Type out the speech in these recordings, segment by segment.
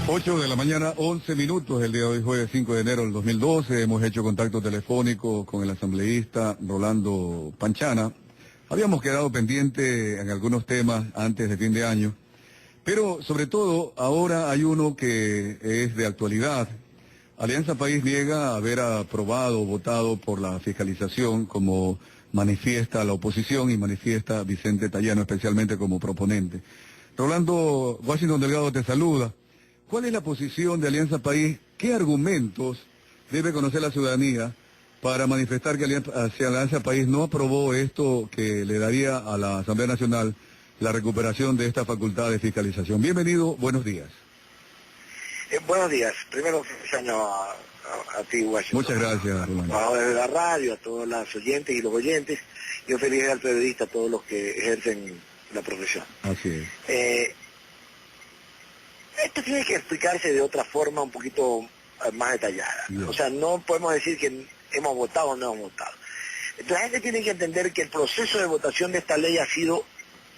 8 de la mañana, 11 minutos, el día de hoy, jueves 5 de enero del 2012. Hemos hecho contacto telefónico con el asambleísta Rolando Panchana. Habíamos quedado pendiente en algunos temas antes de fin de año, pero sobre todo ahora hay uno que es de actualidad. Alianza País niega haber aprobado o votado por la fiscalización, como manifiesta la oposición y manifiesta Vicente Tallano, especialmente como proponente. Rolando, Washington Delgado te saluda. ¿Cuál es la posición de Alianza País? ¿Qué argumentos debe conocer la ciudadanía para manifestar que Alianza País no aprobó esto que le daría a la Asamblea Nacional la recuperación de esta facultad de fiscalización? Bienvenido, buenos días. Buenos días. Primero, feliz año a ti, Washington. Muchas gracias, Rolando. A la radio, a todos los oyentes y los oyentes, y un feliz día al periodista, a todos los que ejercen la profesión. Así es. Esto tiene que explicarse de otra forma un poquito más detallada. Bien. O sea, no podemos decir que hemos votado o no hemos votado. La gente tiene que entender que el proceso de votación de esta ley ha sido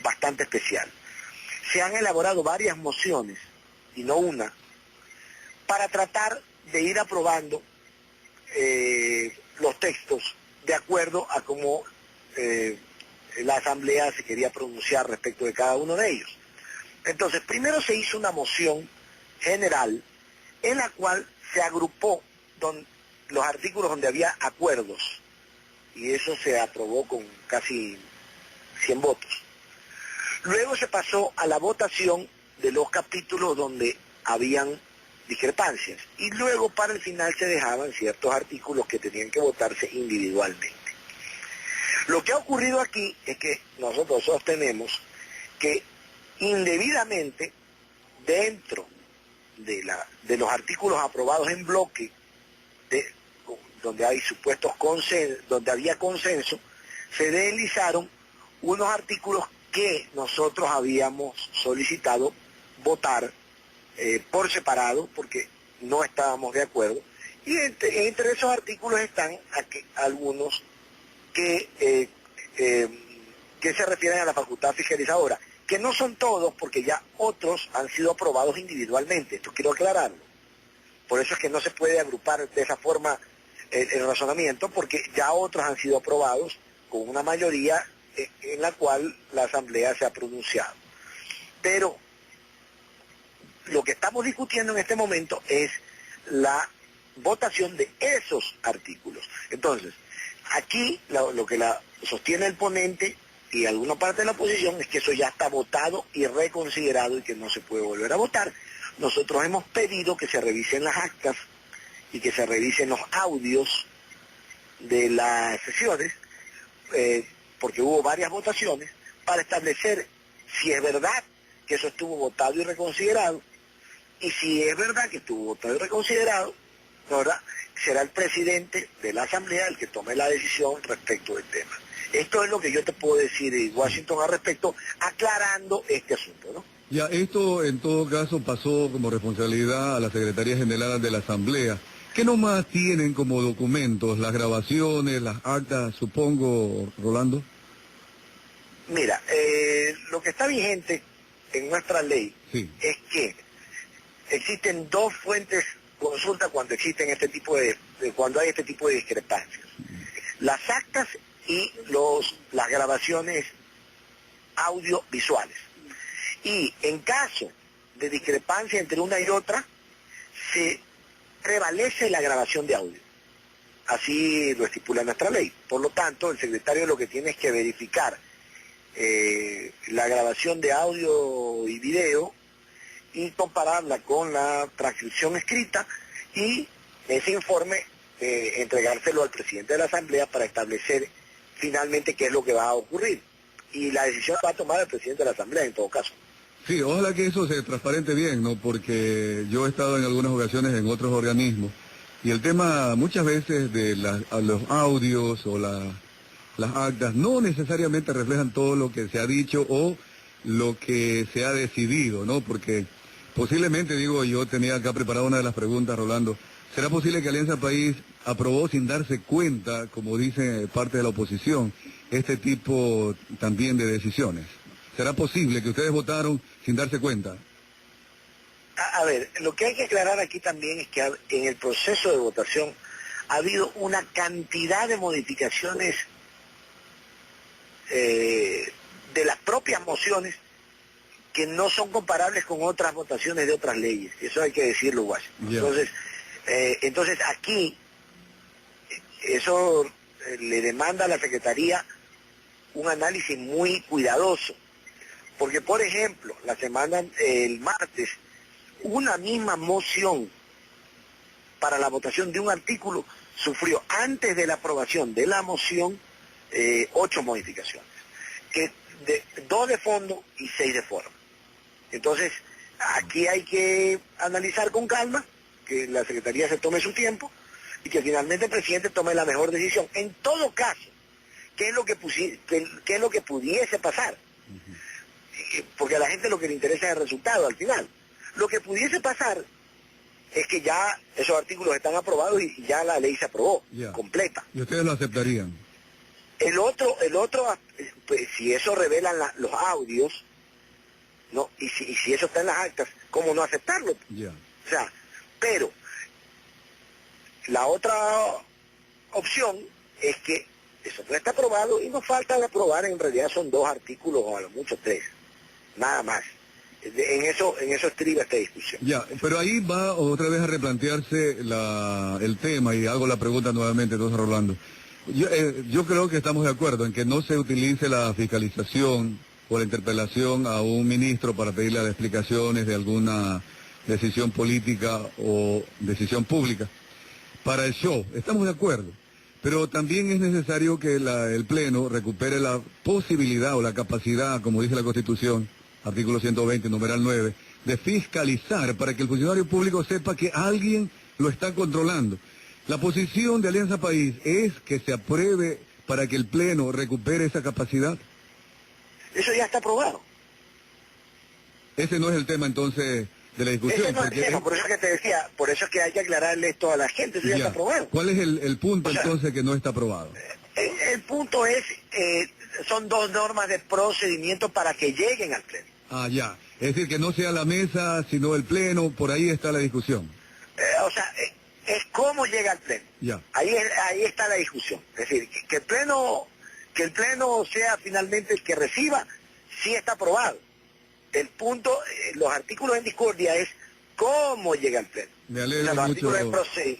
bastante especial. Se han elaborado varias mociones, y no una, para tratar de ir aprobando los textos de acuerdo a cómo la Asamblea se quería pronunciar respecto de cada uno de ellos. Entonces, primero se hizo una moción general en la cual se agrupó los artículos donde había acuerdos, y eso se aprobó con casi 100 votos. Luego se pasó a la votación de los capítulos donde habían discrepancias, y luego para el final se dejaban ciertos artículos que tenían que votarse individualmente. Lo que ha ocurrido aquí es que nosotros sostenemos que indebidamente dentro de los artículos aprobados en bloque, donde hay supuestos consensos, donde había consenso, se deslizaron unos artículos que nosotros habíamos solicitado votar por separado porque no estábamos de acuerdo, y entre esos artículos están algunos que se refieren a la facultad fiscalizadora, que no son todos, porque ya otros han sido aprobados individualmente. Esto quiero aclararlo. Por eso es que no se puede agrupar de esa forma el razonamiento, porque ya otros han sido aprobados con una mayoría en la cual la Asamblea se ha pronunciado. Pero lo que estamos discutiendo en este momento es la votación de esos artículos. Entonces, aquí lo que sostiene el ponente y alguna parte de la oposición es que eso ya está votado y reconsiderado y que no se puede volver a votar. Nosotros hemos pedido que se revisen las actas y que se revisen los audios de las sesiones, porque hubo varias votaciones, para establecer si es verdad que eso estuvo votado y reconsiderado, y si es verdad que estuvo votado y reconsiderado, ¿verdad?, será el presidente de la Asamblea el que tome la decisión respecto del tema. Esto es lo que yo te puedo decir, Washington, al respecto, aclarando este asunto, ¿no? Ya, esto en todo caso pasó como responsabilidad a la Secretaría General de la Asamblea. ¿Qué nomás tienen como documentos? ¿Las grabaciones, las actas, supongo, Rolando? Mira, lo que está vigente en nuestra ley es que existen dos fuentes de consulta cuando existen cuando hay este tipo de discrepancias. Las actas y las grabaciones audiovisuales. Y en caso de discrepancia entre una y otra, se prevalece la grabación de audio. Así lo estipula nuestra ley. Por lo tanto, el secretario lo que tiene es que verificar la grabación de audio y video y compararla con la transcripción escrita, y ese informe entregárselo al presidente de la Asamblea para establecer finalmente qué es lo que va a ocurrir. Y la decisión va a tomar el presidente de la Asamblea en todo caso. Sí, ojalá que eso se transparente bien, ¿no? Porque yo he estado en algunas ocasiones en otros organismos y el tema muchas veces de los audios o las actas no necesariamente reflejan todo lo que se ha dicho o lo que se ha decidido, ¿no? Porque posiblemente, digo, yo tenía acá preparada una de las preguntas, Rolando, ¿será posible que Alianza País aprobó sin darse cuenta, como dice parte de la oposición, este tipo también de decisiones? ¿Será posible que ustedes votaron sin darse cuenta? A ver, lo que hay que aclarar aquí también es que en el proceso de votación ha habido una cantidad de modificaciones de las propias mociones que no son comparables con otras votaciones de otras leyes. Eso hay que decirlo, Washington. Yeah. Entonces aquí, eso le demanda a la Secretaría un análisis muy cuidadoso. Porque, por ejemplo, el martes, una misma moción para la votación de un artículo sufrió antes de la aprobación de la moción 8 modificaciones, 2 de fondo y 6 de forma. Entonces, aquí hay que analizar con calma, que la Secretaría se tome su tiempo y que finalmente el presidente tome la mejor decisión. En todo caso, ¿qué es lo que pudiese pasar? Porque a la gente lo que le interesa es el resultado al final. Lo que pudiese pasar es que ya esos artículos están aprobados y ya la ley se aprobó, completa. ¿Y ustedes lo aceptarían? El otro, pues, si eso revelan los audios, ¿no? Y si eso está en las actas, ¿cómo no aceptarlo? O sea, pero la otra opción es que eso no está aprobado y nos falta de aprobar, en realidad son 2 artículos o a lo mucho 3, nada más. En eso estriba esta discusión. Ya, pero ahí va otra vez a replantearse el tema y hago la pregunta nuevamente, entonces, Rolando. Yo creo que estamos de acuerdo en que no se utilice la fiscalización o la interpelación a un ministro para pedirle las explicaciones de alguna decisión política o decisión pública para el show. Estamos de acuerdo. Pero también es necesario que el Pleno recupere la posibilidad o la capacidad, como dice la Constitución, artículo 120, numeral 9, de fiscalizar para que el funcionario público sepa que alguien lo está controlando. La posición de Alianza País es que se apruebe para que el Pleno recupere esa capacidad. Eso ya está aprobado. Ese no es el tema entonces de la discusión. Ese no es el tema, por eso que te decía, por eso es que hay que aclararle esto a la gente, eso ya está aprobado. ¿Cuál es el punto entonces que no está aprobado? El punto es, son 2 normas de procedimiento para que lleguen al Pleno. Ah, ya. Es decir, que no sea la mesa, sino el Pleno, por ahí está la discusión. Es cómo llega al Pleno. Ya. Ahí está la discusión. Es decir, que el Pleno sea finalmente el que reciba, sí está aprobado. El punto, los artículos en discordia es cómo llega al Pleno. Me alegro mucho,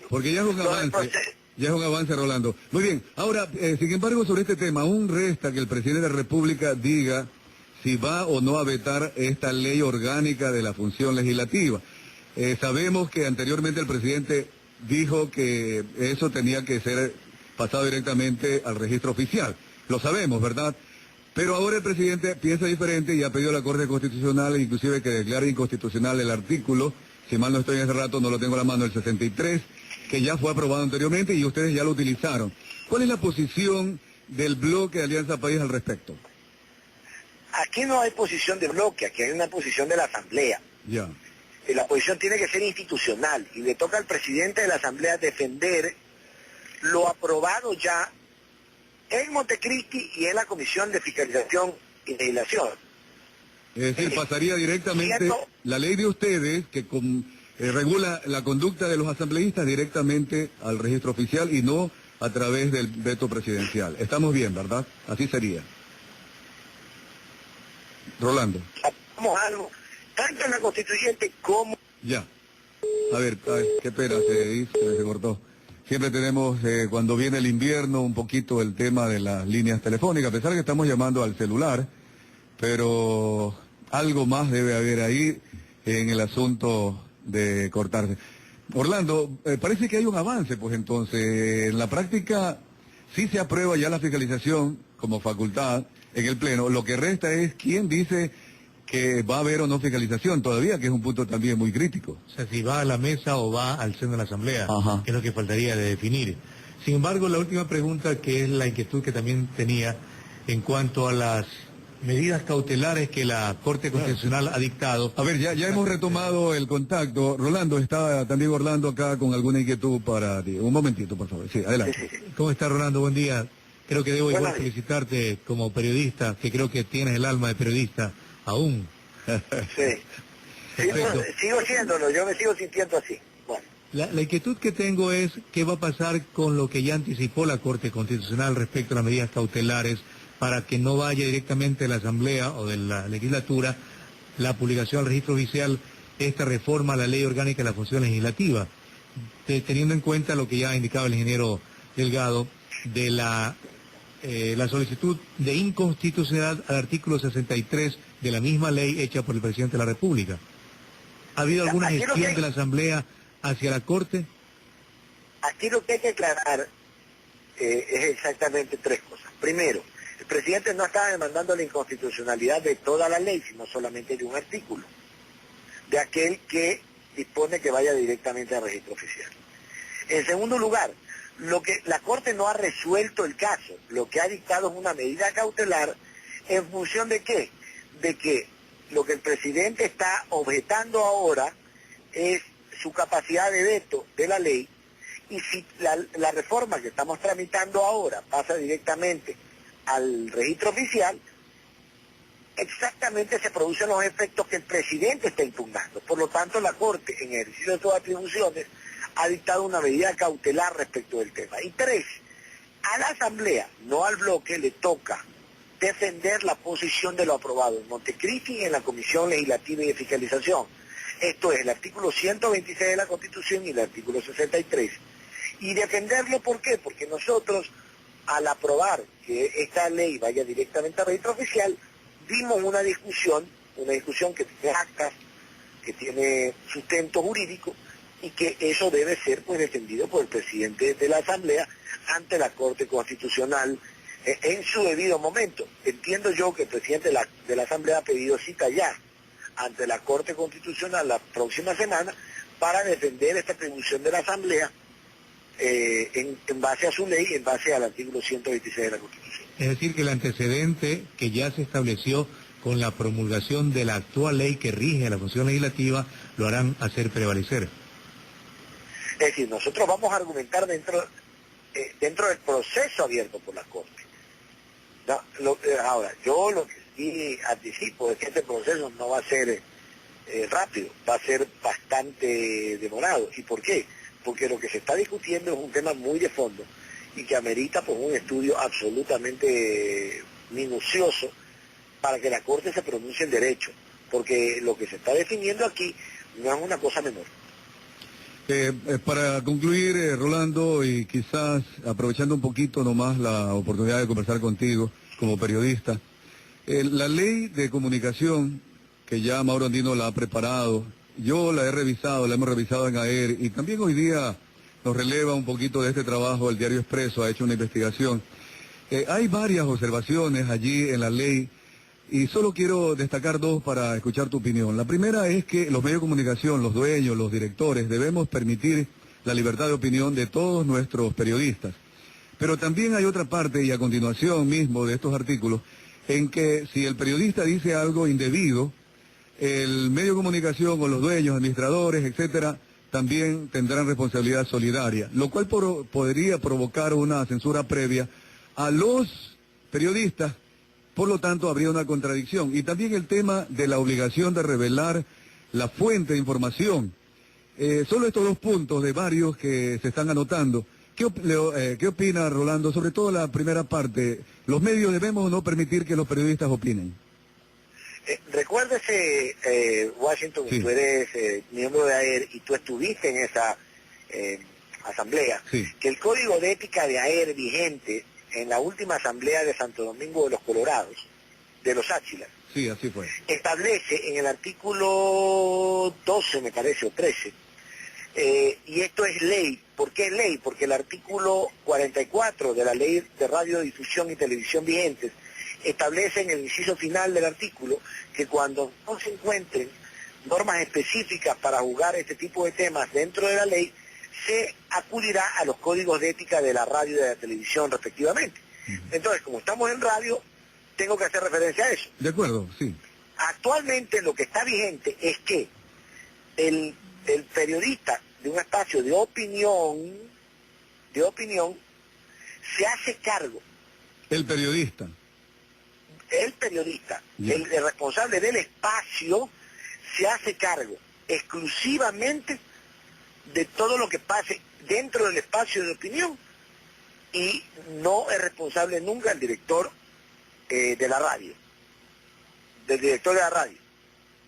porque ya es un avance. Ya es un avance, Rolando. Muy bien, ahora, sin embargo, sobre este tema, aún resta que el presidente de la República diga si va o no a vetar esta ley orgánica de la función legislativa. Sabemos que anteriormente el presidente dijo que eso tenía que ser pasado directamente al registro oficial. Lo sabemos, ¿verdad? Pero ahora el presidente piensa diferente y ha pedido a la Corte Constitucional inclusive que declare inconstitucional el artículo, si mal no estoy en ese rato, no lo tengo a la mano, el 63, que ya fue aprobado anteriormente y ustedes ya lo utilizaron. ¿Cuál es la posición del bloque de Alianza País al respecto? Aquí no hay posición de bloque, aquí hay una posición de la Asamblea. Ya. La posición tiene que ser institucional y le toca al presidente de la Asamblea defender lo aprobado ya en Montecristi y en la Comisión de Fiscalización y Legislación. Es decir, pasaría directamente la ley de ustedes que regula la conducta de los asambleístas directamente al registro oficial y no a través del veto presidencial. Estamos bien, ¿verdad? Así sería. Rolando. Hacemos algo, tanto en la constituyente como... Ya. A ver, qué pena, se cortó. Siempre tenemos, cuando viene el invierno, un poquito el tema de las líneas telefónicas, a pesar que estamos llamando al celular, pero algo más debe haber ahí en el asunto de cortarse. Orlando, parece que hay un avance, pues entonces, en la práctica sí se aprueba ya la fiscalización como facultad en el Pleno. Lo que resta es quién dice que va a haber o no fiscalización todavía, que es un punto también muy crítico. O sea, si va a la mesa o va al seno de la Asamblea, Ajá. que es lo que faltaría de definir. Sin embargo, la última pregunta, que es la inquietud que también tenía en cuanto a las medidas cautelares que la Corte Constitucional ha dictado. A ver, ya hemos retomado el contacto. Rolando, está también Orlando acá con alguna inquietud para ti. Un momentito, por favor. Sí, adelante. Sí. ¿Cómo está, Rolando? Buen día. Creo que debo igual Buenas. felicitarte como periodista, que creo que tienes el alma de periodista aún. Sí. Perfecto. Sigo siéndolo, yo me sigo sintiendo así. Bueno. La inquietud que tengo es qué va a pasar con lo que ya anticipó la Corte Constitucional respecto a las medidas cautelares para que no vaya directamente de la Asamblea o de la legislatura la publicación al registro oficial esta reforma a la Ley Orgánica de la Función Legislativa, teniendo en cuenta lo que ya ha indicado el ingeniero Delgado de la solicitud de inconstitucionalidad al artículo 63 de la misma ley hecha por el presidente de la República. ¿Ha habido alguna gestión de la Asamblea hacia la Corte? Aquí lo que hay que aclarar es exactamente tres cosas. Primero, el presidente no estaba demandando la inconstitucionalidad de toda la ley, sino solamente de un artículo, de aquel que dispone que vaya directamente al registro oficial. En segundo lugar, lo que la Corte no ha resuelto el caso, lo que ha dictado es una medida cautelar en función de qué, de que lo que el presidente está objetando ahora es su capacidad de veto de la ley, y si la reforma que estamos tramitando ahora pasa directamente al registro oficial, exactamente se producen los efectos que el presidente está impugnando. Por lo tanto, la Corte, en ejercicio de sus atribuciones, ha dictado una medida cautelar respecto del tema. Y tres, a la Asamblea, no al bloque, le toca defender la posición de lo aprobado en Montecristi y en la Comisión Legislativa y de Fiscalización. Esto es el artículo 126 de la Constitución y el artículo 63. Y defenderlo, ¿por qué? Porque nosotros, al aprobar que esta ley vaya directamente al registro oficial, dimos una discusión que tiene actas, que tiene sustento jurídico, y que eso debe ser pues defendido por el presidente de la Asamblea ante la Corte Constitucional en su debido momento. Entiendo yo que el presidente de la Asamblea ha pedido cita ya ante la Corte Constitucional la próxima semana para defender esta atribución de la Asamblea en base a su ley, en base al artículo 126 de la Constitución. Es decir, que el antecedente que ya se estableció con la promulgación de la actual ley que rige la función legislativa lo harán hacer prevalecer. Es decir, nosotros vamos a argumentar dentro del proceso abierto por la Corte. Ahora, yo lo que sí anticipo es que este proceso no va a ser rápido, va a ser bastante demorado. ¿Y por qué? Porque lo que se está discutiendo es un tema muy de fondo y que amerita pues un estudio absolutamente minucioso para que la Corte se pronuncie en derecho, porque lo que se está definiendo aquí no es una cosa menor. Para concluir, Rolando, y quizás aprovechando un poquito nomás la oportunidad de conversar contigo como periodista, la ley de comunicación que ya Mauro Andino la ha preparado, yo la he revisado, la hemos revisado en AER, y también hoy día nos releva un poquito de este trabajo, el Diario Expreso ha hecho una investigación. Hay varias observaciones allí en la ley, y solo quiero destacar dos para escuchar tu opinión. La primera es que los medios de comunicación, los dueños, los directores, debemos permitir la libertad de opinión de todos nuestros periodistas. Pero también hay otra parte, y a continuación mismo de estos artículos, en que si el periodista dice algo indebido, el medio de comunicación o los dueños, administradores, etcétera, también tendrán responsabilidad solidaria, lo cual podría provocar una censura previa a los periodistas. Por lo tanto, habría una contradicción. Y también el tema de la obligación de revelar la fuente de información. Solo estos dos puntos de varios que se están anotando. ¿Qué opina, Rolando? Sobre todo la primera parte. ¿Los medios debemos o no permitir que los periodistas opinen? Recuérdese, Washington, sí. Tú eres miembro de AER y tú estuviste en esa asamblea, sí. Que el código de ética de AER vigente en la última asamblea de Santo Domingo de los Colorados, de los Áchilas, sí, así fue, establece en el artículo 12, me parece, o 13, y esto es ley. ¿Por qué es ley? Porque el artículo 44 de la Ley de Radiodifusión y Televisión vigentes establece en el inciso final del artículo que cuando no se encuentren normas específicas para juzgar este tipo de temas dentro de la ley, se acudirá a los códigos de ética de la radio y de la televisión respectivamente. Entonces, como estamos en radio, tengo que hacer referencia a eso. De acuerdo, sí. Actualmente lo que está vigente es que el periodista de un espacio de opinión, se hace cargo. El periodista, el responsable del espacio, se hace cargo exclusivamente de todo lo que pase dentro del espacio de opinión y no es responsable nunca el director de la radio, del director de la radio.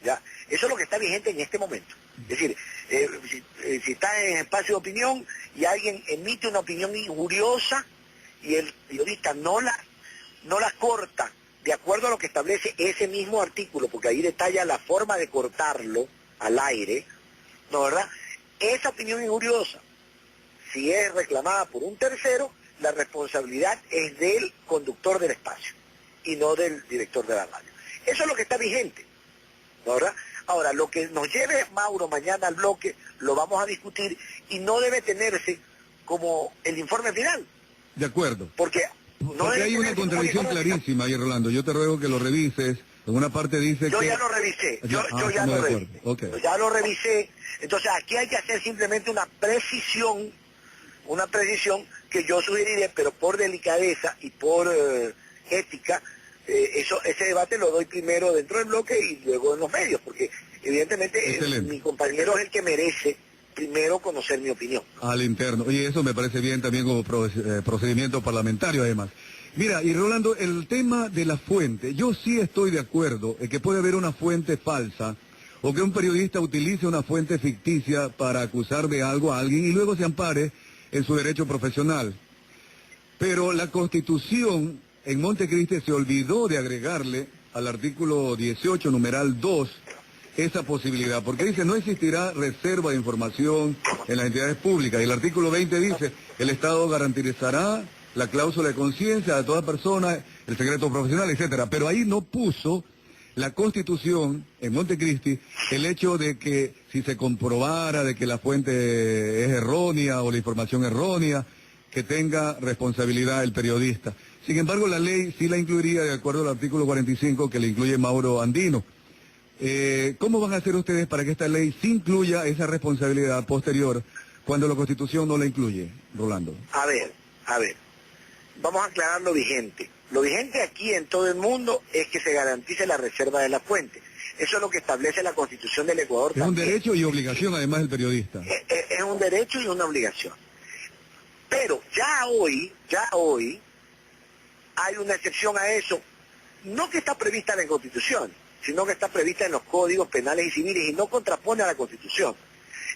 ¿Ya? Eso es lo que está vigente en este momento. Es decir, si está en espacio de opinión y alguien emite una opinión injuriosa y el periodista no la corta de acuerdo a lo que establece ese mismo artículo, porque ahí detalla la forma de cortarlo al aire, ¿no, verdad? Esa opinión injuriosa, si es reclamada por un tercero, la responsabilidad es del conductor del espacio y no del director de la radio. Eso es lo que está vigente, ¿no, verdad? Ahora, lo que nos lleve Mauro mañana al bloque, lo vamos a discutir y no debe tenerse como el informe final. De acuerdo. Porque hay una contradicción clarísima ahí, Rolando. Yo te ruego que lo revises. En una parte dice yo que... ya lo revisé, yo ya lo revisé. Okay. Ya lo revisé. Entonces aquí hay que hacer simplemente una precisión que yo sugeriré, pero por delicadeza y por ética, ese debate lo doy primero dentro del bloque y luego en los medios, porque evidentemente mi compañero es el que merece primero conocer mi opinión. Al interno. Y eso me parece bien también como procedimiento parlamentario, además. Mira, y Rolando, el tema de la fuente, yo sí estoy de acuerdo en que puede haber una fuente falsa o que un periodista utilice una fuente ficticia para acusar de algo a alguien y luego se ampare en su derecho profesional. Pero la Constitución en Montecristi se olvidó de agregarle al artículo 18, numeral 2, esa posibilidad, porque dice no existirá reserva de información en las entidades públicas, y el artículo 20 dice el Estado garantizará la cláusula de conciencia de toda persona, el secreto profesional, etcétera, pero ahí no puso la Constitución en Montecristi el hecho de que si se comprobara de que la fuente es errónea o la información errónea, que tenga responsabilidad el periodista. Sin embargo, la ley sí la incluiría de acuerdo al artículo 45 que le incluye Mauro Andino. ¿Cómo van a hacer ustedes para que esta ley sí incluya esa responsabilidad posterior cuando la Constitución no la incluye, Rolando? A ver, vamos a aclarar lo vigente. Lo vigente aquí en todo el mundo es que se garantice la reserva de la fuente. Eso es lo que establece la Constitución del Ecuador. Es un derecho y obligación además del periodista. Es un derecho y una obligación. Pero ya hoy hay una excepción a eso, no que está prevista en la Constitución, sino que está prevista en los códigos penales y civiles y no contrapone a la Constitución.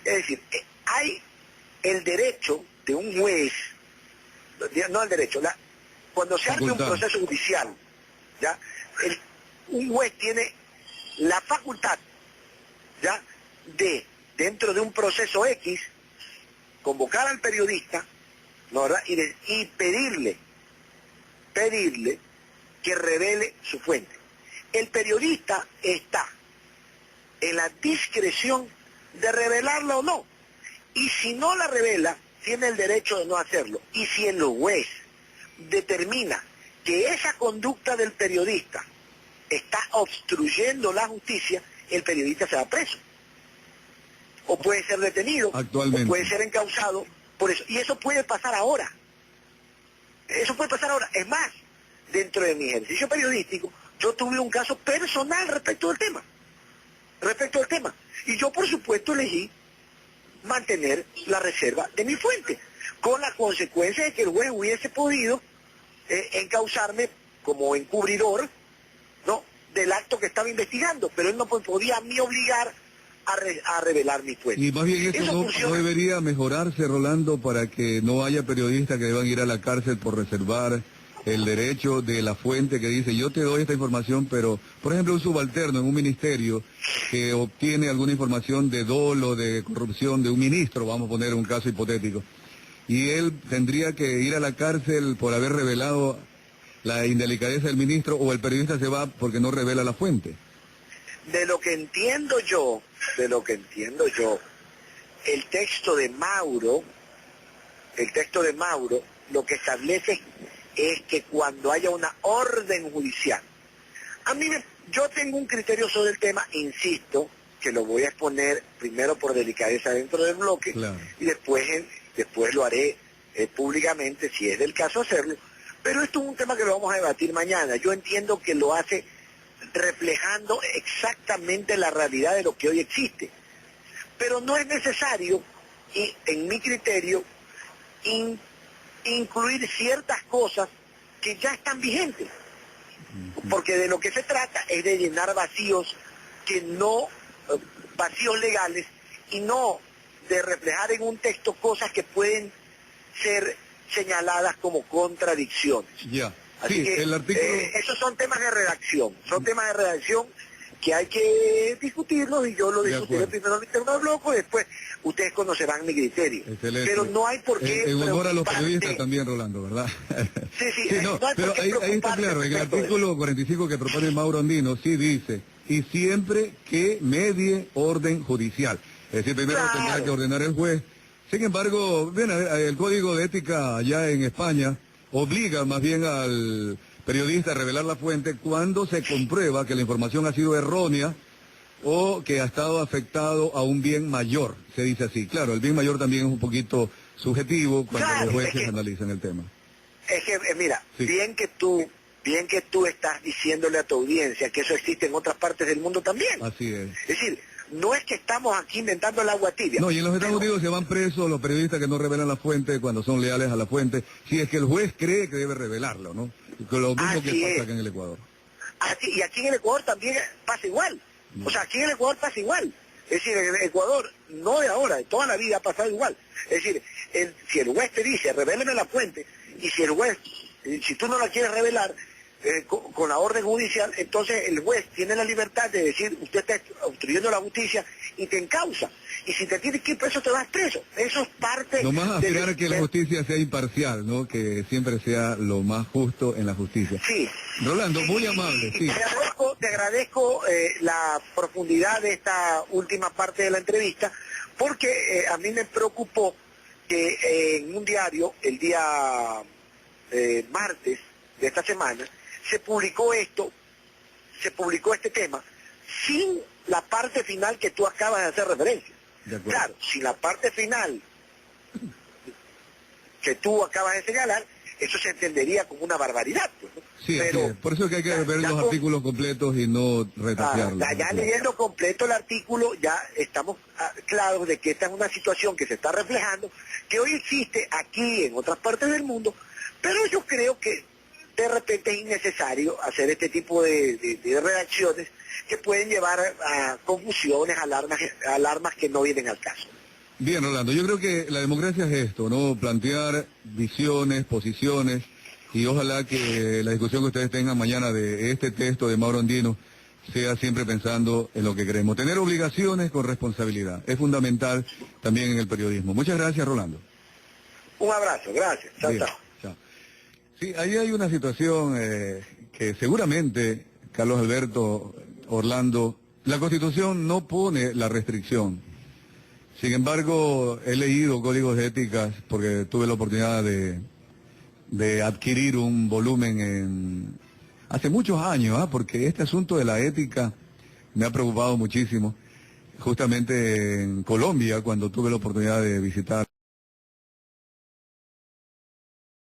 Es decir, hay el derecho de un juez, no el derecho, cuando se abre un proceso judicial, ¿ya? Un juez tiene la facultad, ¿ya?, de, dentro de un proceso X, convocar al periodista, ¿no, verdad?, y pedirle que revele su fuente. El periodista está en la discreción de revelarla o no. Y si no la revela, tiene el derecho de no hacerlo. Y si el juez determina que esa conducta del periodista está obstruyendo la justicia, el periodista se va preso. O puede ser detenido, o puede ser encausado por eso. Y eso puede pasar ahora. Es más, dentro de mi ejercicio periodístico, yo tuve un caso personal respecto del tema. Y yo, por supuesto, elegí mantener la reserva de mi fuente, con la consecuencia de que el juez hubiese podido encausarme como encubridor, ¿no?, del acto que estaba investigando, pero él no podía a mí obligar a revelar mi fuente. Y más bien eso no debería mejorarse, Rolando, para que no haya periodistas que deban ir a la cárcel por reservar el derecho de la fuente que dice yo te doy esta información, pero por ejemplo un subalterno en un ministerio que obtiene alguna información de dolo, de corrupción de un ministro, vamos a poner un caso hipotético, y él tendría que ir a la cárcel por haber revelado la indelicadeza del ministro, o el periodista se va porque no revela la fuente. De lo que entiendo yo, el texto de Mauro, lo que establece es que cuando haya una orden judicial, yo tengo un criterio sobre el tema, insisto, que lo voy a exponer primero por delicadeza dentro del bloque, claro, y después lo haré públicamente, si es del caso hacerlo, pero esto es un tema que lo vamos a debatir mañana. Yo entiendo que lo hace reflejando exactamente la realidad de lo que hoy existe. Pero no es necesario, y en mi criterio, incluir ciertas cosas que ya están vigentes. Porque de lo que se trata es de llenar vacíos vacíos legales, y no de reflejar en un texto cosas que pueden ser señaladas como contradicciones. Ya. Así Sí, que el artículo... esos son temas de redacción, que hay que discutirlos, y yo lo discutiré primero en el interno del bloque, y después ustedes conocerán mi criterio. Excelente. Pero no hay por qué en honor a los preocuparse. periodistas también, Rolando, ¿verdad? Sí, No, no hay pero por qué ahí está preocuparse claro, en el respecto de artículo 45 que propone Mauro Andino, sí dice, y siempre que medie orden judicial. Es decir, primero Claro. tendrá que ordenar el juez. Sin embargo, bien, el Código de Ética allá en España obliga más bien al periodista a revelar la fuente cuando se comprueba que la información ha sido errónea o que ha estado afectado a un bien mayor, se dice así. Claro, el bien mayor también es un poquito subjetivo cuando Claro, los jueces es que... analizan el tema. Es que, mira, Sí. bien que tú estás diciéndole a tu audiencia que eso existe en otras partes del mundo también. Así es. Es decir, no es que estamos aquí inventando el agua tibia. No, y en los Estados pero- Unidos se van presos los periodistas que no revelan la fuente cuando son leales a la fuente, si es que el juez cree que debe revelarlo, ¿no? Lo mismo que Así pasa es. acá en el Ecuador. Y aquí en el Ecuador también pasa igual. O sea, aquí en el Ecuador pasa igual. Es decir, en el Ecuador, no de ahora, de toda la vida ha pasado igual. Es decir, si el juez te dice, revéleme la fuente, y si el juez, si tú no la quieres revelar, con la orden judicial, entonces el juez tiene la libertad de decir, usted está obstruyendo la justicia, y te encausa. Y si te tienes que ir preso, te vas preso. Eso es parte... Nomás aspirar que la justicia sea imparcial, ¿no? Que siempre sea lo más justo en la justicia. Sí. Rolando, Sí, muy amable, sí. Te agradezco la profundidad de esta última parte de la entrevista, porque a mí me preocupó que en un diario, el día martes de esta semana, se publicó este tema, sin la parte final que tú acabas de hacer referencia. De acuerdo. Claro, sin la parte final que tú acabas de señalar, eso se entendería como una barbaridad, pues, ¿no? Sí, así Pero es. Por eso es que hay que ver ya los con- artículos completos y no retasearlos. ya leyendo completo el artículo, ya estamos claros de que esta es una situación que se está reflejando, que hoy existe aquí y en otras partes del mundo, pero yo creo que de repente es innecesario hacer este tipo de redacciones que pueden llevar a confusiones, alarmas que no vienen al caso. Bien, Rolando, yo creo que la democracia es esto, ¿no? Plantear visiones, posiciones, y ojalá que la discusión que ustedes tengan mañana de este texto de Mauro Andino sea siempre pensando en lo que queremos. Tener obligaciones con responsabilidad es fundamental también en el periodismo. Muchas gracias, Rolando. Un abrazo, gracias. Chao, Bien, chao. chao. Sí, ahí hay una situación que seguramente, Carlos Alberto, Orlando, la Constitución no pone la restricción. Sin embargo, he leído códigos de éticas porque tuve la oportunidad de adquirir un volumen hace muchos años, porque este asunto de la ética me ha preocupado muchísimo. Justamente en Colombia, cuando tuve la oportunidad de visitar